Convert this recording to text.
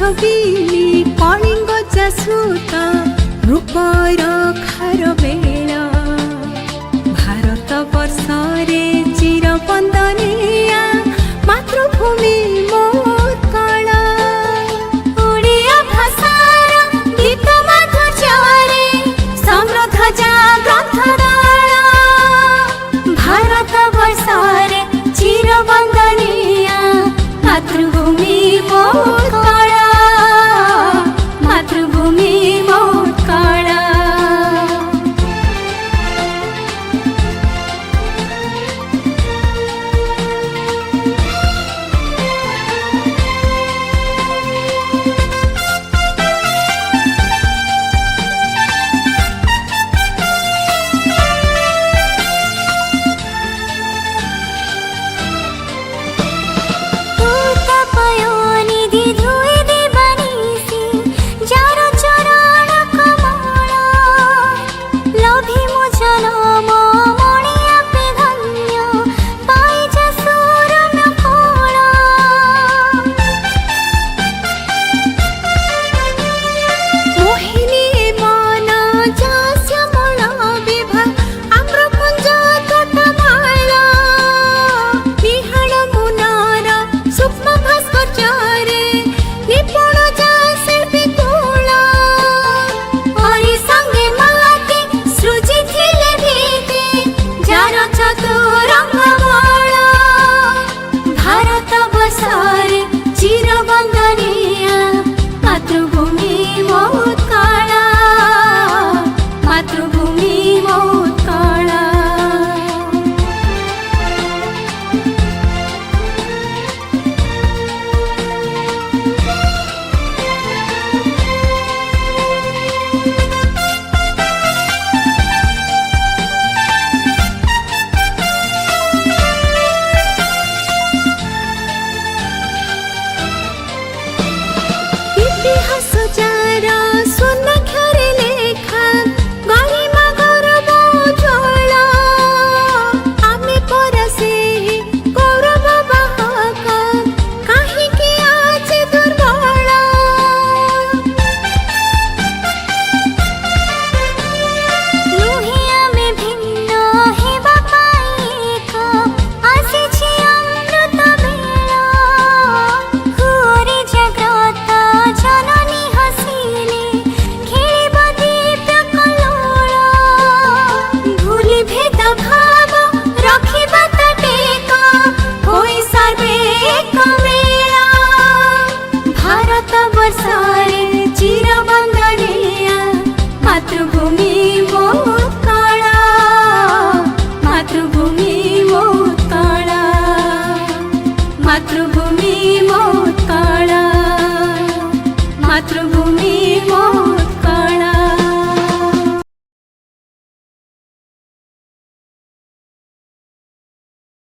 छबिली कलिंग जासुत रूपर खार बेला भारत वर्षरे चिर बंदनिया मातृभूमि मोर कला ओडिया भाषार गीत माधुर्यरे समृद्ध जाग्रंथदाला भारत वर्षरे चिर बंदनिया मातृभूमि मोर कला मातृभूमि मोर कला मातृभूमि मोर कला मातृभूमि मोर कला मातृभूमि मोर कला मातृभूमि मोर